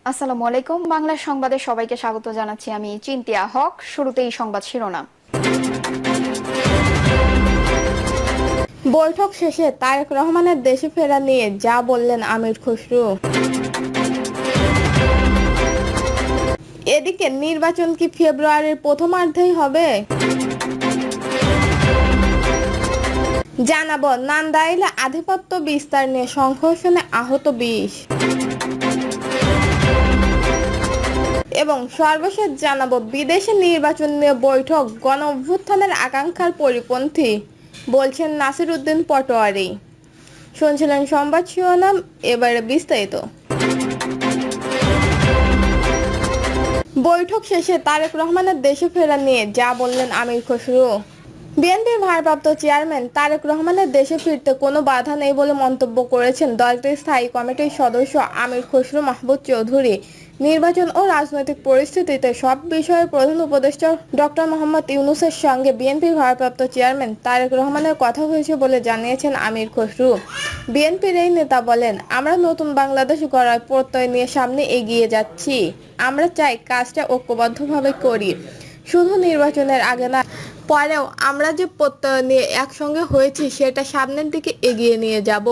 আসসালামু আলাইকুম। বাংলা সংবাদে সবাইকে স্বাগত জানাচ্ছি। আমি চিন্তিয়া হক। শুরুতেই সংবাদ শিরোনাম। বৈঠক শেষে তারেক রহমানের দেশে ফেরা নিয়ে যা বললেন আমির খসরু। এদিকে নির্বাচন কি ফেব্রুয়ারির প্রথমার্ধেই হবে? জানাবো নান্দাইলে আধিপত্য বিস্তার নিয়ে সংঘর্ষণে আহত 20 এবং সর্বশেষ জানাবো বিদেশে নির্বাচন নিয়ে বৈঠক গণ অভ্যুত্থানের আকাঙ্ক্ষার পরিপন্থী বলছেন নাসির উদ্দিন পাটোয়ারি। শুনছিলেন সংবাদ শিরোনাম, এবারে বিস্তারিত। বৈঠক শেষে তারেক রহমানের দেশে ফেরা নিয়ে যা বললেন আমির খসরু। বিএনপির ভারপ্রাপ্ত চেয়ারম্যান তারেক রহমানের দেশে ফিরতে কোনো বাধা নেই বলে মন্তব্য করেছেন দলটির স্থায়ী কমিটির সদস্য আমির খসরু মাহমুদ চৌধুরী। নির্বাচন ও রাজনৈতিক পরিস্থিতিতে সব বিষয়ে প্রধান উপদেষ্টা ডক্টর মোহাম্মদ ইউনূসের সঙ্গে বিএনপির ভারপ্রাপ্ত চেয়ারম্যান তারেক রহমানের কথা হয়েছে বলে জানিয়েছেন আমির খসরু। বিএনপির এই নেতা বলেন, আমরা নতুন বাংলাদেশ গড়ার প্রত্যয় নিয়ে সামনে এগিয়ে যাচ্ছি। আমরা চাই কাজটা ঐক্যবদ্ধভাবে করি, শুধু নির্বাচনের আগে না, পরেও আমরা যে প্রত্যয় নিয়ে একসঙ্গে হয়েছি সেটা সামনের দিকে এগিয়ে নিয়ে যাব।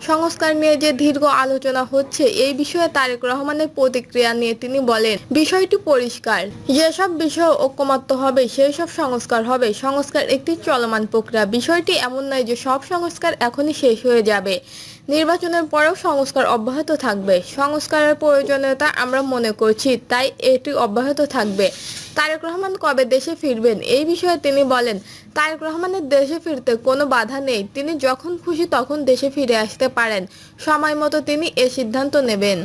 সংস্কার নিয়ে যে দীর্ঘ আলোচনা হচ্ছে, এই বিষয়ে তারেক রহমানের প্রতিক্রিয়া নিয়ে তিনি বলেন, বিষয়টি পরিষ্কার, যেসব বিষয়ে ঐকমত্য হবে সেই সব সংস্কার হবে। সংস্কার একটি চলমান প্রক্রিয়া, বিষয়টি এমন নয় যে সব সংস্কার এখনই শেষ হয়ে যাবে। নির্বাচনের পরেও সংস্কার অব্যাহত থাকবে। সংস্কারের প্রয়োজনীয়তা আমরা মনে করছি, তাই এটি অব্যাহত থাকবে। তারেক রহমান কবে দেশে ফিরবেন এই বিষয়ে তিনি বলেন, তারেক রহমানের দেশে ফিরতে কোনো বাধা নেই, তিনি যখন খুশি তখন দেশে ফিরে আসতে পারেন, সময় মতো তিনি এ সিদ্ধান্ত নেবেন।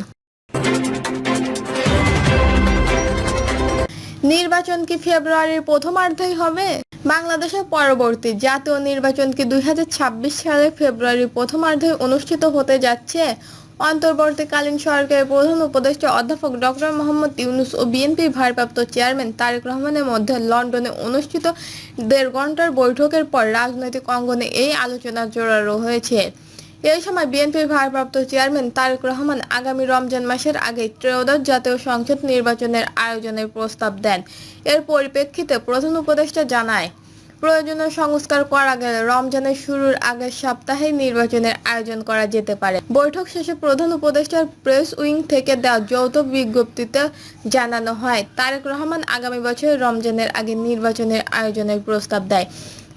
নির্বাচন কি ফেব্রুয়ারির প্রথমার্ধেই হবে? বাংলাদেশের পরবর্তী জাতীয় নির্বাচন কি 2026 সালের ফেব্রুয়ারির প্রথমার্ধে অনুষ্ঠিত হতে যাচ্ছে? অন্তর্বর্তীকালীন সরকারের প্রধান উপদেষ্টা অধ্যাপক ডক্টর মোহাম্মদ ইউনূস ও বিএনপির ভারপ্রাপ্ত চেয়ারম্যান তারেক রহমানের মধ্যে লন্ডনে অনুষ্ঠিত 1.5 ঘণ্টার বৈঠকের পর রাজনৈতিক অঙ্গনে এই আলোচনা জোরালো হয়েছে। এই সময় বিএনপির ভারপ্রাপ্ত চেয়ারম্যান তারেক রহমান আগামী রমজান মাসের আগে ত্রয়োদশ জাতীয় সংসদ নির্বাচনের আয়োজনের প্রস্তাব দেন। এর পরিপ্রেক্ষিতে প্রধান উপদেষ্টা জানায়, প্রয়োজনীয় সংস্কার করা গেলে রমজানের শুরুর আগের সপ্তাহেই নির্বাচনের আয়োজন করা যেতে পারে। বৈঠক শেষে প্রধান উপদেষ্টার প্রেস উইং থেকে দেওয়া যৌথ বিজ্ঞপ্তিতে জানানো হয়, তারেক রহমান আগামী বছরের রমজানের আগে নির্বাচনের আয়োজনের প্রস্তাব দেয়।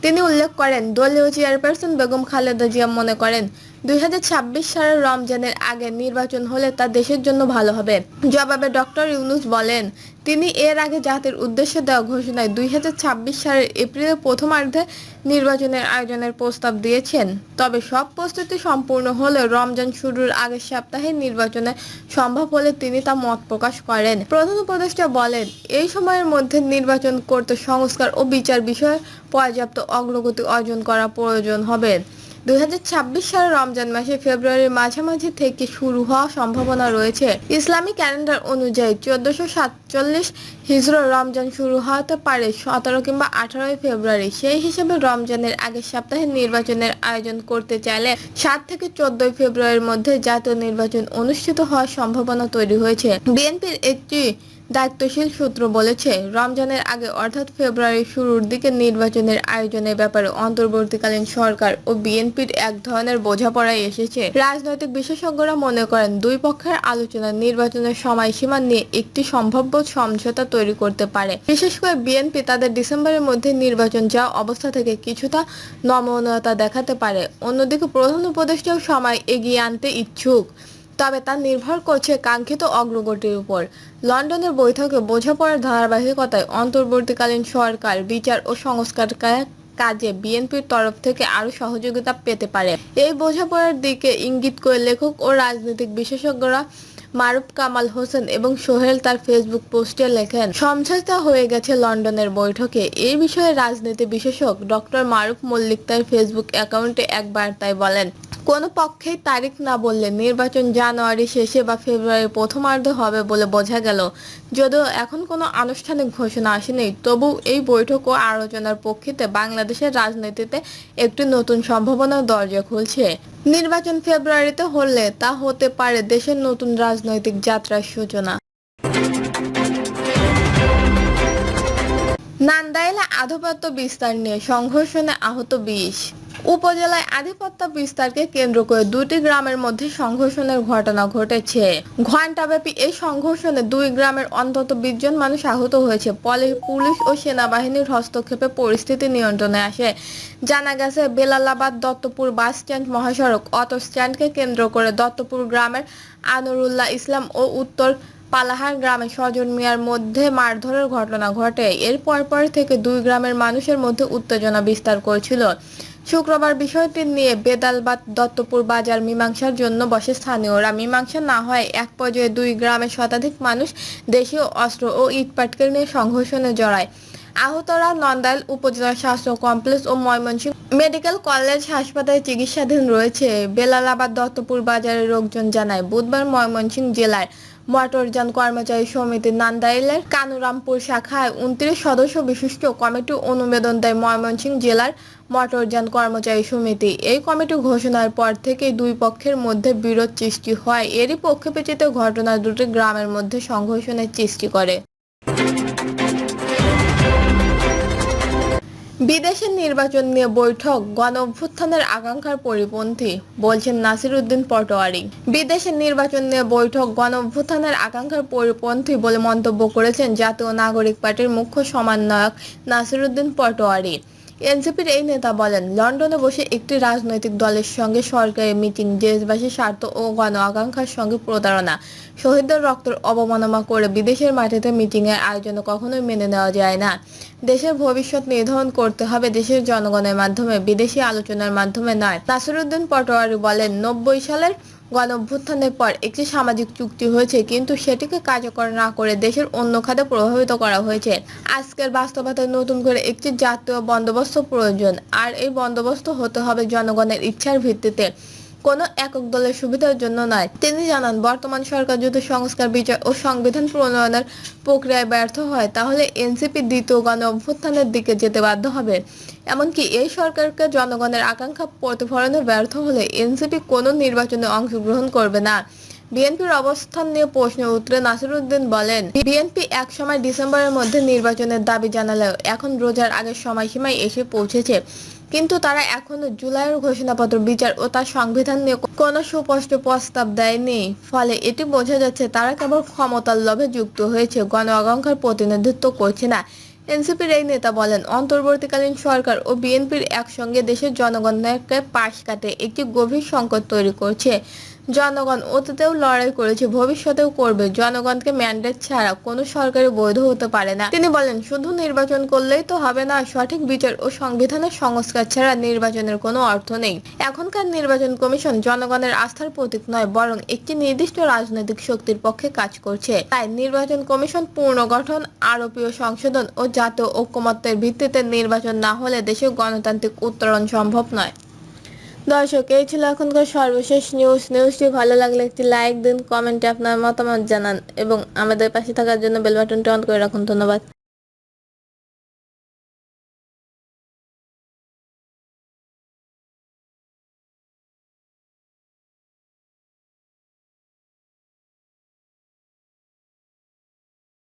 তিনি উল্লেখ করেন, দলীয় চেয়ারপারসন বেগম খালেদা জিয়া মনে করেন 2026 সালের রমজানের আগে নির্বাচন হলে তা দেশের জন্য ভালো হবে। জবাবে ডক্টর ইউনূস বলেন, তিনি এর আগে জাতির উদ্দেশ্যে দেওয়া ঘোষণায় 2026 সালের এপ্রিলের প্রথমার্ধে নির্বাচনের আয়োজনের প্রস্তাব দিয়েছেন। তবে সব প্রস্তুতি সম্পূর্ণ হলে রমজান শুরুর আগের সপ্তাহে নির্বাচনে সম্ভব হলে তিনি তা মত প্রকাশ করেন। প্রধান উপদেষ্টা বলেন, এই সময়ের মধ্যে নির্বাচন করতে সংস্কার ও বিচার বিষয়ে পর্যাপ্ত অগ্রগতি অর্জন করা প্রয়োজন হবে। 2026 সালের রমজান মাসে ফেব্রুয়ারির মাঝামাঝি থেকে শুরু হওয়ার সম্ভাবনা রয়েছে। ইসলামী ক্যালেন্ডার অনুযায়ী 1447 হিজরি রমজান শুরু হতে পারে 17 কিংবা 18 ফেব্রুয়ারি। সেই হিসেবে রমজানের আগের সপ্তাহে নির্বাচনের আয়োজন করতে চাইলে 7 থেকে 14 ফেব্রুয়ারির মধ্যে জাতীয় নির্বাচন অনুষ্ঠিত হওয়ার সম্ভাবনা তৈরি হয়েছে। বিএনপির একটি দায়িত্বশীল সূত্র বলেছে, রমজানের আগে অর্থাৎ ফেব্রুয়ারির শুরুর দিকে নির্বাচনের আয়োজনের ব্যাপারে অন্তর্বর্তীকালীন সরকার ও বিএনপির এক ধরনের বোঝাপড়ায় এসেছে। রাজনৈতিক বিশেষজ্ঞরা মনে করেন, দুই পক্ষের আলোচনা নির্বাচনের সময়সীমা নিয়ে একটি সম্ভাব্য সমঝোতা তৈরি করতে পারে। বিশেষ করে বিএনপি তাদের ডিসেম্বরের মধ্যে নির্বাচন যাওয়া অবস্থা থেকে কিছুটা নমনীয়তা দেখাতে পারে। অন্যদিকে প্রধান উপদেষ্টাও সময় এগিয়ে আনতে ইচ্ছুক, তবে তা নির্ভর করছে কাঙ্ক্ষিত অগ্রগতির উপর। লন্ডনের বৈঠকে বোঝাপড়ার ধারাবাহিকতায় অন্তর্বর্তীকালীন সরকার বিচার ও সংস্কার কাজে বিএনপির তরফ থেকে আরও সহযোগিতা পেতে পারে। এই বোঝাপড়ার দিকে ইঙ্গিত করে লেখক ও রাজনৈতিক বিশেষজ্ঞরা মারুফ কামাল হোসেন এবং সোহেল তার ফেসবুক পোস্টে লেখেন, সমঝোতা হয়ে গেছে লন্ডনের বৈঠকে। এই বিষয়ে রাজনীতি বিশেষজ্ঞ ডক্টর মারুফ মল্লিক তার ফেসবুক অ্যাকাউন্টে এক বার্তায় বলেন, কোনো পক্ষেই তারিখ না বললে নির্বাচন জানুয়ারি শেষে বা ফেব্রুয়ারির প্রথমার্ধে হবে বলে বোঝা গেল। যদিও এখন কোনো আনুষ্ঠানিক ঘোষণা আসেনি, তবু এই বৈঠক ও আলোচনার প্রেক্ষিতে বাংলাদেশের রাজনীতিতে একটি নতুন সম্ভাবনার দরজা খুলছে। নির্বাচন ফেব্রুয়ারিতে হলে তা হতে পারে দেশের নতুন রাজনৈতিক যাত্রার সূচনা। নান্দাইলে আধিপত্য বিস্তার নিয়ে সংঘর্ষণে আহত 20। উপজেলায় আধিপত্য বিস্তারকে কেন্দ্র করে দুটি গ্রামের মধ্যে সংঘর্ষণের ঘটনা ঘটেছে। ঘণ্টাব্যাপী এই সংঘর্ষণে দুই গ্রামের অন্তত 20 জন মানুষ আহত হয়েছে। পুলিশ ও সেনাবাহিনীর হস্তক্ষেপে পরিস্থিতি নিয়ন্ত্রণে আসে। জানা গেছে, বেলালাবাদ দত্তপুর বাস স্ট্যান্ড মহাসড়ক অটো স্ট্যান্ডকে কেন্দ্র করে দত্তপুর গ্রামের আনোয়ারুল্লাহ ইসলাম ও উত্তর পালাহার গ্রামে সজন মিয়ার মধ্যে মারধরের ঘটনা ঘটে। এর পরপর থেকে দুই গ্রামের মানুষের মধ্যে উত্তেজনা বিস্তার করছিল। শুক্রবার বিষয়টি নিয়ে বেদালবাদ দত্তপুর বাজার মীমাংসার জন্য বসে স্থানীয়রা। মীমাংসা না হয় এক পর্যায়ে দুই গ্রামের শতাধিক মানুষ দেশীয় অস্ত্র ও ইটপাটকেল নিয়ে সংঘর্ষণে জড়ায়। আহতরা নন্দাইল উপজেলা স্বাস্থ্য কমপ্লেক্স ও ময়মনসিংহ মেডিকেল কলেজ হাসপাতালে চিকিৎসাধীন রয়েছে। বেলালাবাদ দত্তপুর বাজারের লোকজন জানায়, বুধবার ময়মনসিংহ জেলার মোটরযান কর্মচারী সমিতি নান্দাইলের কানুরামপুর শাখায় 29 সদস্য বিশিষ্ট কমিটি অনুমোদন দেয় ময়মনসিংহ জেলার মোটরযান কর্মচারী সমিতি। এই কমিটি ঘোষণার পর থেকেই দুই পক্ষের মধ্যে বিরোধ সৃষ্টি হয়। এরই পরিপ্রেক্ষিতে ঘটনা দুটি গ্রামের মধ্যে সংঘর্ষণের সৃষ্টি করে। বিদেশের নির্বাচন নিয়ে বৈঠক গণঅভ্যুত্থানের আকাঙ্ক্ষার পরিপন্থী, বলছেন নাসিরউদ্দিন পাটোয়ারী। বিদেশের নির্বাচন নিয়ে বৈঠক গণঅভ্যুত্থানের আকাঙ্ক্ষার পরিপন্থী বলে মন্তব্য করেছেন জাতীয় নাগরিক পার্টির মুখ্য সমন্বয়ক নাসিরউদ্দিন পাটোয়ারী। এনসিপির এই নেতা বলেন, লন্ডনে বসে একটি রাজনৈতিক দলের সঙ্গে সরকারি মিটিং দেশবাসীর স্বার্থ ও গণ আকাঙ্ক্ষার সঙ্গে প্রতারণা। শহীদদের রক্তের অবমাননা করে বিদেশের মাটিতে মিটিংয়ের আয়োজন কখনোই মেনে নেওয়া যায় না। দেশের ভবিষ্যৎ নির্ধারণ করতে হবে দেশের জনগণের মাধ্যমে, বিদেশি আলোচনার মাধ্যমে নয়। নাসিরউদ্দিন পাটোয়ারী বলেন, 90 সালের গণঅভ্যুত্থানের পর একটি সামাজিক চুক্তি হয়েছে, কিন্তু সেটিকে কার্যকর না করে দেশের অন্য খাতে প্রভাবিত করা হয়েছে। আজকের বাস্তবতায় নতুন করে একটি জাতীয় বন্দোবস্ত প্রয়োজন, আর এই বন্দোবস্ত হতে হবে জনগণের ইচ্ছার ভিত্তিতে, কোনো একক দলের সুবিধার জন্য নয়। তিনি জানান, বর্তমান সরকার যদি সংস্কার, বিচার ও সংবিধান প্রণয়নের প্রক্রিয়ায় ব্যর্থ হয়, তাহলে এনসিপি দ্বিতীয় গণঅভ্যুত্থানের দিকে যেতে বাধ্য হবে। এমনকি এই সরকারকে জনগণের আকাঙ্ক্ষা প্রতিফলনে ব্যর্থ হলে এনসিপি কোনো নির্বাচনে অংশগ্রহণ করবে না। বিএনপির অবস্থান নিয়ে প্রশ্নের উত্তরে নাসিরউদ্দিন বলেন, বিএনপি এক সময় ডিসেম্বরের মধ্যে নির্বাচনের দাবি জানালেও এখন রোজার আগের সময়সীমায় এসে পৌঁছেছে, কিন্তু তারা এখনো জুলাইয়ের ঘোষণাপত্র, বিচার ও তার সংবিধান নিয়ে কোনো সুস্পষ্ট প্রস্তাব দেয়নি। ফলে এটি বোঝা যাচ্ছে তারা কেবল ক্ষমতার লোভে যুক্ত হয়েছে, গণ আকাঙ্ক্ষার প্রতিনিধিত্ব করছে না। এনসিপির এই নেতা বলেন, অন্তর্বর্তীকালীন সরকার ও বিএনপির একসঙ্গে দেশের জনগণকে পাশ কাটে একটি গভীর সংকট তৈরি করছে। জনগণ অতীতেও লড়াই করেছে, ভবিষ্যতেও করবে। জনগণকে ম্যান্ডেট ছাড়া কোনো সরকারি বৈধ হতে পারে না। তিনি বলেন, শুধু নির্বাচন করলেই তো হবে না, সঠিক বিচার ও সংবিধানের সংস্কার ছাড়া নির্বাচনের কোনো অর্থ নেই। এখনকার নির্বাচন কমিশন জনগণের আস্থার প্রতীক নয়, বরং একটি নির্দিষ্ট রাজনৈতিক শক্তির পক্ষে কাজ করছে। তাই নির্বাচন কমিশন পুনর্গঠন, আরোপীয় সংশোধন ও জাতীয় ঐকমত্যের ভিত্তিতে নির্বাচন না হলে দেশের গণতান্ত্রিক উত্তরণ সম্ভব নয়। দর্শক, এই ছিল এখনকার সর্বশেষ নিউজটি ভালো লাগলে একটি লাইক দিন, কমেন্টে আপনার মতামত জানান এবং আমাদের পাশে থাকার জন্য বেল বাটনটি অন করে রাখুন। ধন্যবাদ।